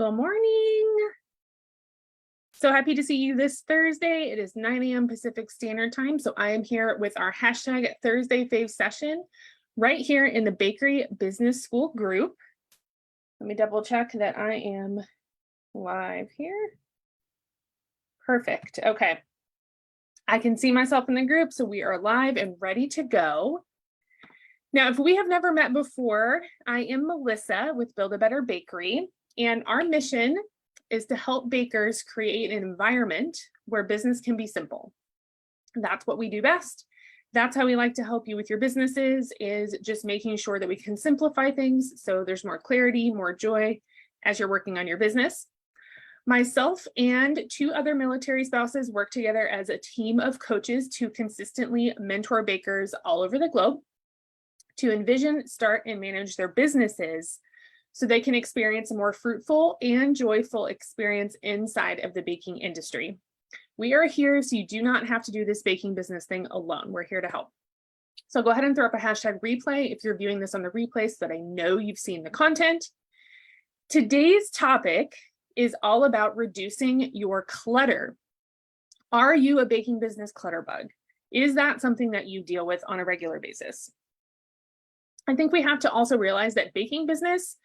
Good morning. So happy to see you this Thursday. It is 9 a.m. Pacific Standard Time. So I am here with our hashtag Thursday Fave session right here in the Bakery Business School group. Let me double check that I am live here. Perfect. Okay. I can see myself in the group, so we are live and ready to go. Now, if we have never met before, I am Melissa with Build a Better Bakery, and our mission is to help bakers create an environment where business can be simple. That's what we do best. That's how we like to help you with your businesses, is just making sure that we can simplify things so there's more clarity, more joy as you're working on your business. Myself and two other military spouses work together as a team of coaches to consistently mentor bakers all over the globe to envision, start, and manage their businesses so they can experience a more fruitful and joyful experience inside of the baking industry. We are here so you do not have to do this baking business thing alone. We're here to help. So go ahead and throw up a hashtag replay if you're viewing this on the replay so that I know you've seen the content. Today's topic is all about reducing your clutter. Are you a baking business clutter bug? Is that something that you deal with on a regular basis? I think we have to also realize that baking business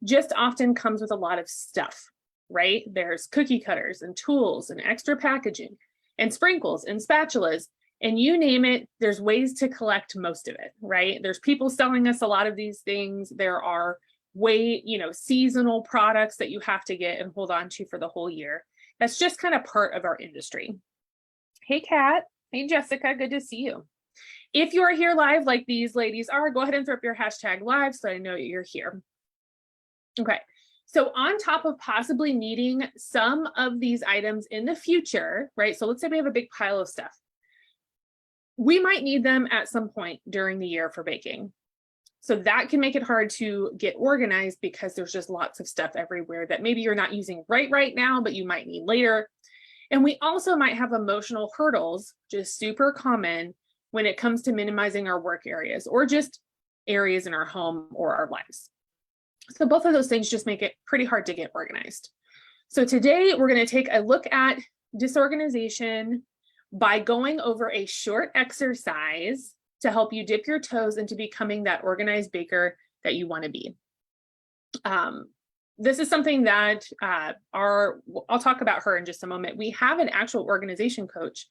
just often comes with a lot of stuff, right? There's cookie cutters and tools and extra packaging and sprinkles and spatulas, and you name it, there's ways to collect most of it, right? There's people selling us a lot of these things. There are seasonal products that you have to get and hold on to for the whole year. That's just kind of part of our industry. Hey, Kat. Hey, Jessica. Good to see you. If you're here live like these ladies are, go ahead and throw up your hashtag live so I know you're here. Okay, so on top of possibly needing some of these items in the future, right? So let's say we have a big pile of stuff. We might need them at some point during the year for baking. So that can make it hard to get organized because there's just lots of stuff everywhere that maybe you're not using right now, but you might need later. And we also might have emotional hurdles, just super common when it comes to minimizing our work areas or just areas in our home or our lives. So both of those things just make it pretty hard to get organized. So today we're going to take a look at disorganization by going over a short exercise to help you dip your toes into becoming that organized baker that you want to be. This is something that I'll talk about her in just a moment. We have an actual organization coach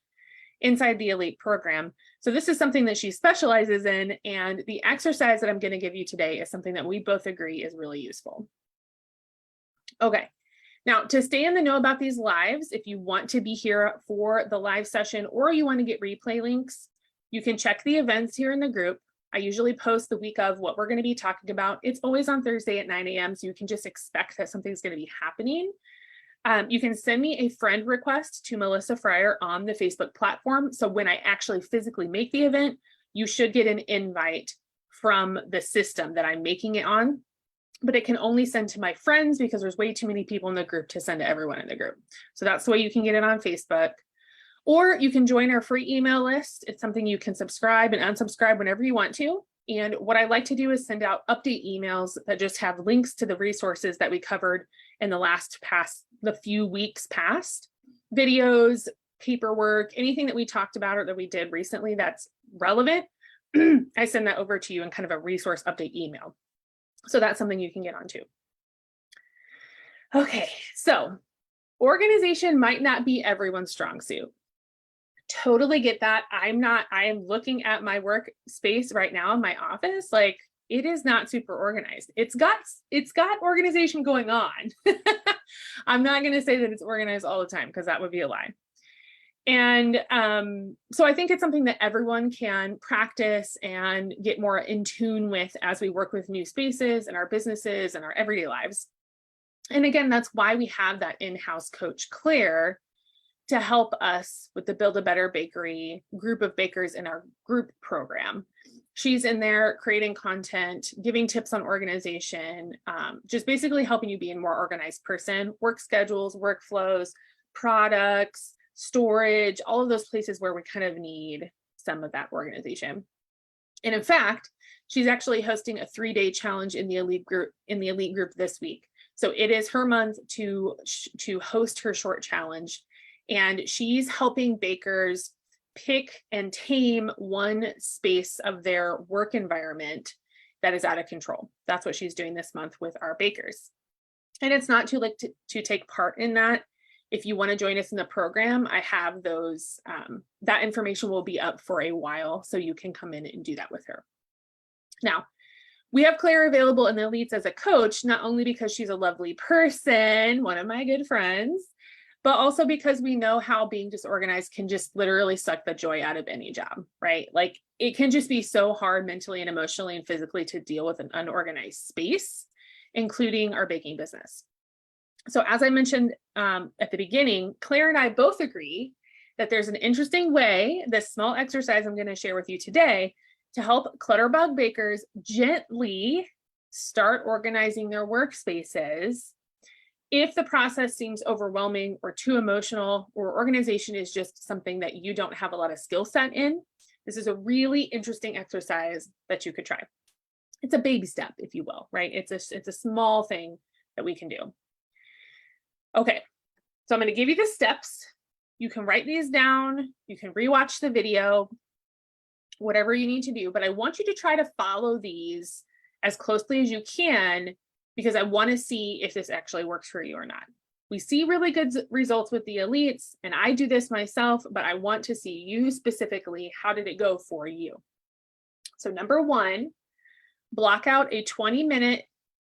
inside the Elite program. So this is something that she specializes in, and the exercise that I'm going to give you today is something that we both agree is really useful. Okay, now to stay in the know about these lives, if you want to be here for the live session or you want to get replay links, you can check the events here in the group. I usually post the week of what we're going to be talking about. It's always on Thursday at 9 a.m. So you can just expect that something's going to be happening. You can send me a friend request to Melissa Fryer on the Facebook platform. So when I actually physically make the event, you should get an invite from the system that I'm making it on, but it can only send to my friends because there's way too many people in the group to send to everyone in the group. So that's the way you can get it on Facebook. Or you can join our free email list. It's something you can subscribe and unsubscribe whenever you want to. And what I like to do is send out update emails that just have links to the resources that we covered in the few weeks past, videos, paperwork, anything that we talked about or that we did recently that's relevant. I send that over to you in kind of a resource update email. So that's something you can get onto. Okay, so organization might not be everyone's strong suit. Totally get that. I am looking at my workspace right now in my office. Like, it is not super organized. It's got organization going on. I'm not going to say that it's organized all the time because that would be a lie. And so I think it's something that everyone can practice and get more in tune with as we work with new spaces and our businesses and our everyday lives. And again, that's why we have that in-house coach, Claire, to help us with the Build a Better Bakery group of bakers in our group program. She's in there creating content, giving tips on organization, just basically helping you be a more organized person, work schedules, workflows, products, storage, all of those places where we kind of need some of that organization. And in fact, she's actually hosting a 3-day challenge in the elite group this week. So it is her month to host her short challenge. And she's helping bakers pick and tame one space of their work environment that is out of control. That's what she's doing this month with our bakers. And it's not too late to take part in that. If you want to join us in the program, I have those, that information will be up for a while, so you can come in and do that with her. Now, we have Claire available in the Elites as a coach, not only because she's a lovely person, one of my good friends, but also because we know how being disorganized can just literally suck the joy out of any job, right? Like it can just be so hard mentally and emotionally and physically to deal with an unorganized space, including our baking business. So as I mentioned at the beginning, Claire and I both agree that there's an interesting way, this small exercise I'm going to share with you today, to help Clutter Bug Bakers gently start organizing their workspaces if the process seems overwhelming or too emotional, or organization is just something that you don't have a lot of skill set in. This is a really interesting exercise that you could try. It's a baby step, if you will, right? It's a small thing that we can do. Okay, so I'm going to give you the steps. You can write these down. You can rewatch the video, whatever you need to do, but I want you to try to follow these as closely as you can, because I want to see if this actually works for you or not. We see really good results with the Elites, and I do this myself, but I want to see you specifically. How did it go for you? So number one, block out a 20-minute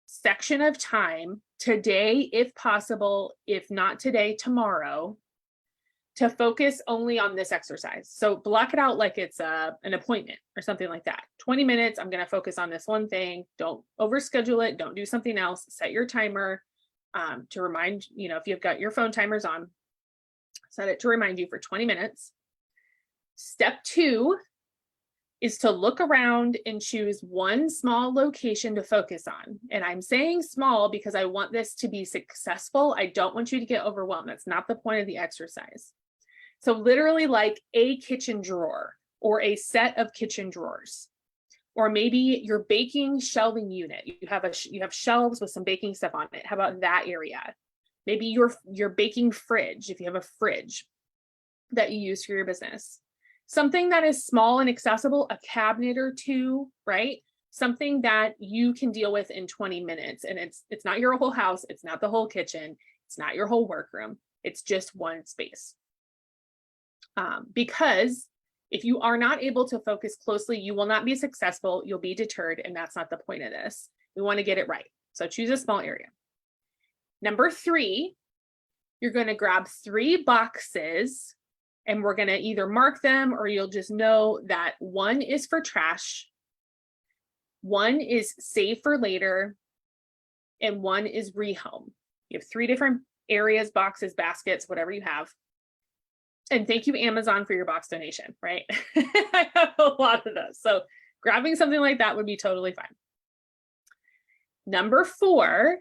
section of time today, if possible, if not today, tomorrow, to focus only on this exercise. So block it out like it's an appointment or something like that. 20 minutes, I'm going to focus on this one thing. Don't overschedule it. Don't do something else. Set your timer to remind, if you've got your phone timers on, set it to remind you for 20 minutes. Step two is to look around and choose one small location to focus on. And I'm saying small because I want this to be successful. I don't want you to get overwhelmed. That's not the point of the exercise. So literally like a kitchen drawer or a set of kitchen drawers, or maybe your baking shelving unit. You have shelves with some baking stuff on it. How about that area? Maybe your baking fridge, if you have a fridge that you use for your business. Something that is small and accessible, a cabinet or two, right? Something that you can deal with in 20 minutes. And it's not your whole house. It's not the whole kitchen. It's not your whole workroom. It's just one space. Because if you are not able to focus closely, you will not be successful. You'll be deterred. And that's not the point of this. We want to get it right. So choose a small area. Number three, you're going to grab 3 boxes, and we're going to either mark them, or you'll just know that one is for trash, one is save for later, and one is rehome. You have 3 different areas, boxes, baskets, whatever you have. And thank you, Amazon, for your box donation, right? I have a lot of those. So grabbing something like that would be totally fine. Number 4,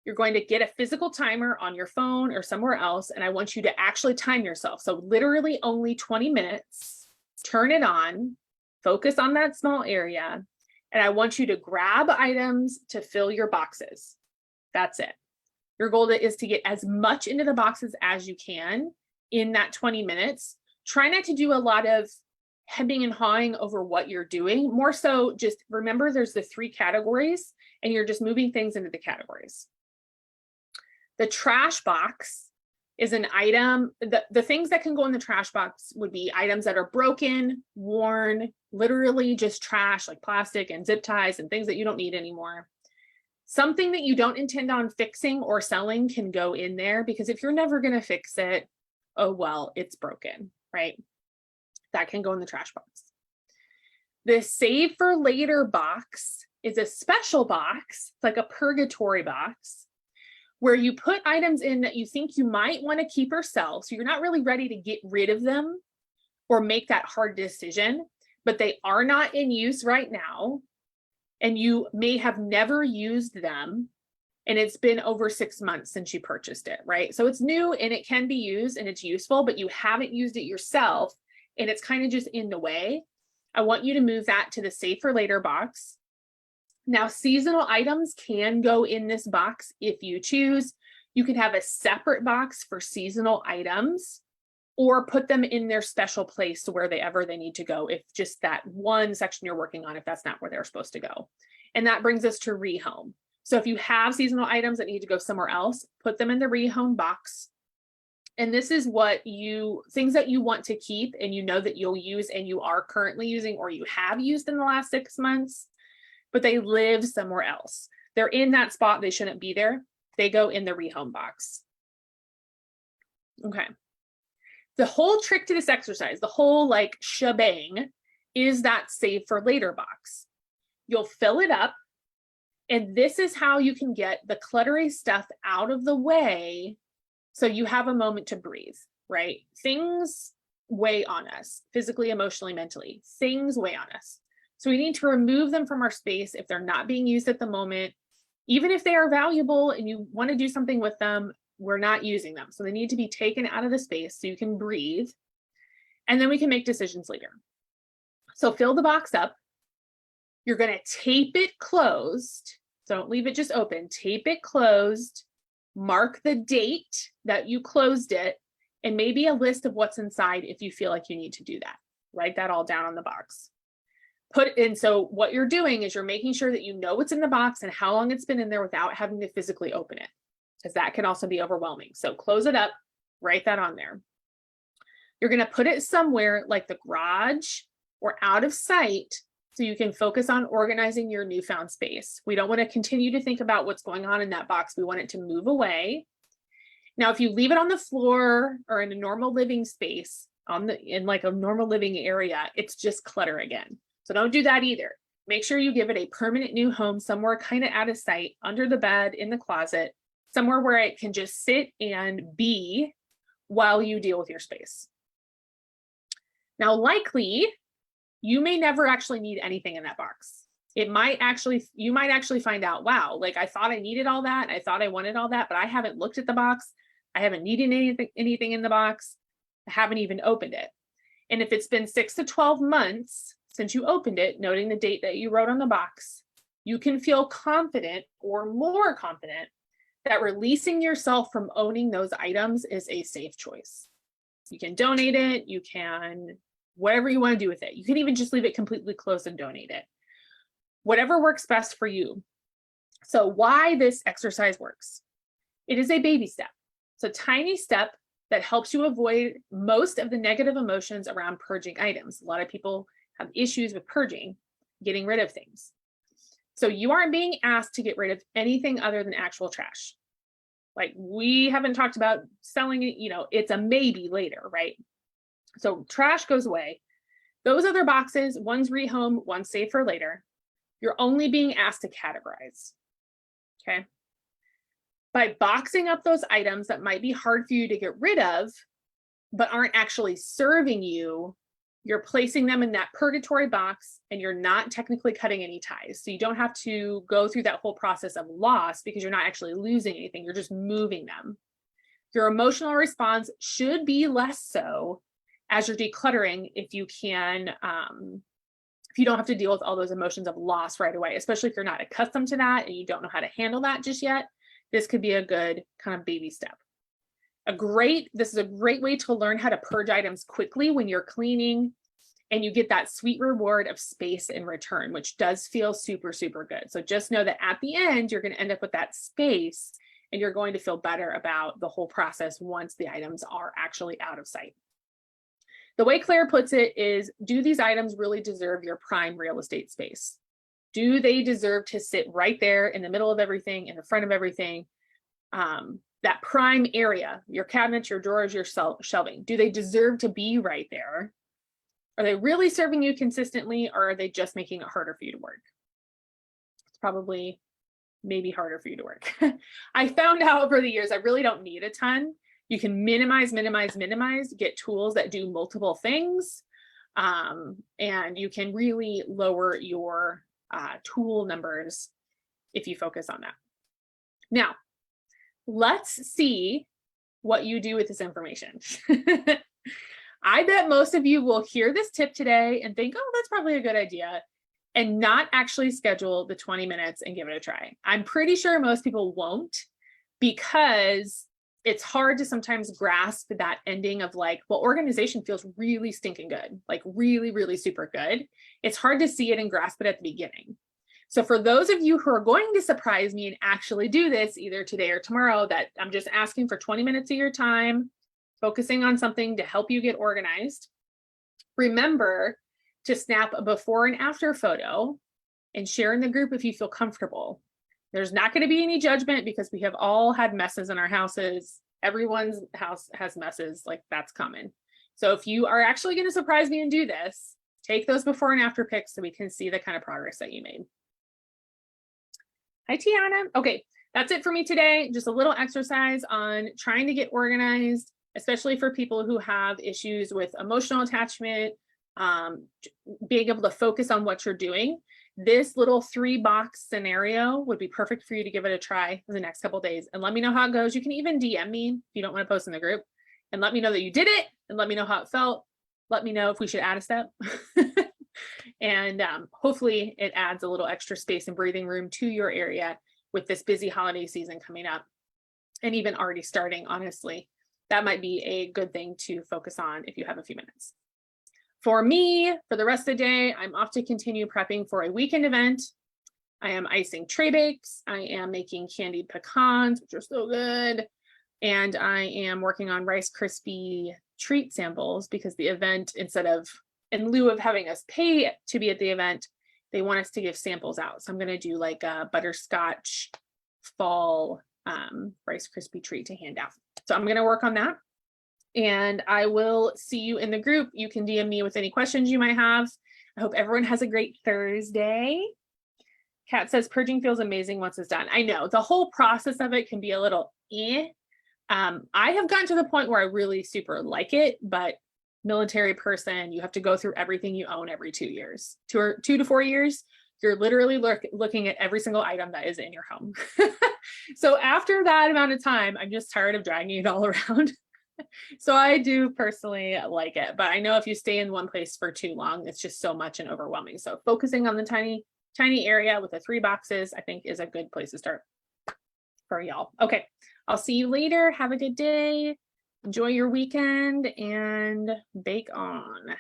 you're going to get a physical timer on your phone or somewhere else, and I want you to actually time yourself. So literally only 20 minutes, turn it on, focus on that small area, and I want you to grab items to fill your boxes. That's it. Your goal is to get as much into the boxes as you can in that 20 minutes. Try not to do a lot of hemming and hawing over what you're doing. More so, just remember there's the 3 categories, and you're just moving things into the categories. The trash box is an item, the things that can go in the trash box would be items that are broken, worn, literally just trash, like plastic and zip ties and things that you don't need anymore. Something that you don't intend on fixing or selling can go in there, because if you're never going to fix it, oh, well, it's broken, right? That can go in the trash box. The save for later box is a special box. It's like a purgatory box, where you put items in that you think you might want to keep or sell. So you're not really ready to get rid of them or make that hard decision, but they are not in use right now. And you may have never used them, and it's been over 6 months since you purchased it, right? So it's new and it can be used and it's useful, but you haven't used it yourself and it's kind of just in the way. I want you to move that to the save for later box. Now, seasonal items can go in this box if you choose. You can have a separate box for seasonal items or put them in their special place to wherever they need to go, if just that one section you're working on, if that's not where they're supposed to go. And that brings us to rehome. So if you have seasonal items that need to go somewhere else, put them in the rehome box. And this is things that you want to keep and you know that you'll use and you are currently using or you have used in the last 6 months, but they live somewhere else. They're in that spot, they shouldn't be there. They go in the rehome box. Okay. The whole trick to this exercise, the whole like shebang, is that save for later box. You'll fill it up, and this is how you can get the cluttery stuff out of the way so you have a moment to breathe, right? Things weigh on us, physically, emotionally, mentally. Things weigh on us. So we need to remove them from our space if they're not being used at the moment. Even if they are valuable and you want to do something with them, we're not using them. So they need to be taken out of the space so you can breathe. And then we can make decisions later. So fill the box up. You're going to tape it closed. Don't leave it just open. Tape it closed. Mark the date that you closed it, and maybe a list of what's inside if you feel like you need to do that. Write that all down on the box. So what you're doing is you're making sure that you know what's in the box and how long it's been in there without having to physically open it, because that can also be overwhelming. So close it up, write that on there. You're going to put it somewhere like the garage or out of sight so you can focus on organizing your newfound space. We don't want to continue to think about what's going on in that box. We want it to move away. Now, if you leave it on the floor or in a normal living space, in like a normal living area, it's just clutter again. So don't do that either. Make sure you give it a permanent new home somewhere kind of out of sight, under the bed, in the closet, somewhere where it can just sit and be while you deal with your space. Now, likely, you may never actually need anything in that box. You might actually find out, wow, like I thought I needed all that. I thought I wanted all that, but I haven't looked at the box. I haven't needed anything in the box. I haven't even opened it. And if it's been 6 to 12 months since you opened it, noting the date that you wrote on the box, you can feel confident or more confident that releasing yourself from owning those items is a safe choice. You can donate it, you can, whatever you want to do with it. You can even just leave it completely closed and donate it. Whatever works best for you. So why this exercise works. It is a baby step. It's a tiny step that helps you avoid most of the negative emotions around purging items. A lot of people have issues with purging, getting rid of things. So you aren't being asked to get rid of anything other than actual trash. Like we haven't talked about selling it, it's a maybe later, right? So trash goes away. Those other boxes, one's rehome, one's save for later. You're only being asked to categorize, okay? By boxing up those items that might be hard for you to get rid of, but aren't actually serving you, you're placing them in that purgatory box and you're not technically cutting any ties. So you don't have to go through that whole process of loss because you're not actually losing anything. You're just moving them. Your emotional response should be less so as you're decluttering if you can, if you don't have to deal with all those emotions of loss right away, especially if you're not accustomed to that and you don't know how to handle that just yet. This could be a good kind of baby step. This is a great way to learn how to purge items quickly when you're cleaning, and you get that sweet reward of space in return, which does feel super, super good. So just know that at the end, you're going to end up with that space and you're going to feel better about the whole process once the items are actually out of sight. The way Claire puts it is, do these items really deserve your prime real estate space? Do they deserve to sit right there in the middle of everything, in the front of everything? That prime area, your cabinets, your drawers, your shelving, do they deserve to be right there? Are they really serving you consistently, or are they just making it harder for you to work? It's probably maybe harder for you to work. I found out over the years, I really don't need a ton. You can minimize, get tools that do multiple things. And you can really lower your tool numbers if you focus on that. Now, let's see what you do with this information. I bet most of you will hear this tip today and think, oh, that's probably a good idea. and not actually schedule the 20 minutes and give it a try. I'm pretty sure most people won't, because it's hard to sometimes grasp that ending of like, well, organization feels really stinking good, like really, really super good. It's hard to see it and grasp it at the beginning. So for those of you who are going to surprise me and actually do this either today or tomorrow, that I'm just asking for 20 minutes of your time, focusing on something to help you get organized, remember to snap a before and after photo and share in the group if you feel comfortable. There's not going to be any judgment because we have all had messes in our houses. Everyone's house has messes, like that's common. So if you are actually going to surprise me and do this, take those before and after pics so we can see the kind of progress that you made. Hi, Tiana. Okay, that's it for me today. Just a little exercise on trying to get organized, especially for people who have issues with emotional attachment, being able to focus on what you're doing. This little 3-box scenario would be perfect for you to give it a try for the next couple of days and let me know how it goes. You can even DM me if you don't want to post in the group and let me know that you did it and let me know how it felt. Let me know if we should add a step. And hopefully it adds a little extra space and breathing room to your area with this busy holiday season coming up and even already starting, honestly. That might be a good thing to focus on if you have a few minutes. For me, for the rest of the day, I'm off to continue prepping for a weekend event. I am icing tray bakes. I am making candied pecans, which are so good. And I am working on Rice Krispie treat samples because the event, in lieu of having us pay to be at the event, they want us to give samples out. So I'm going to do like a butterscotch fall Rice Krispie treat to hand out. So I'm going to work on that. And I will see you in the group. You can DM me with any questions you might have. I hope everyone has a great Thursday. Kat says, purging feels amazing once it's done. I know the whole process of it can be a little eh. I have gotten to the point where I really super like it, but military person, you have to go through everything you own every 2 years, 2 to 4 years. You're literally looking at every single item that is in your home. So after that amount of time, I'm just tired of dragging it all around. So I do personally like it, but I know if you stay in one place for too long, it's just so much and overwhelming. So focusing on the tiny area with the 3 boxes, I think is a good place to start for y'all. Okay, I'll see you later. Have a good day. Enjoy your weekend and bake on.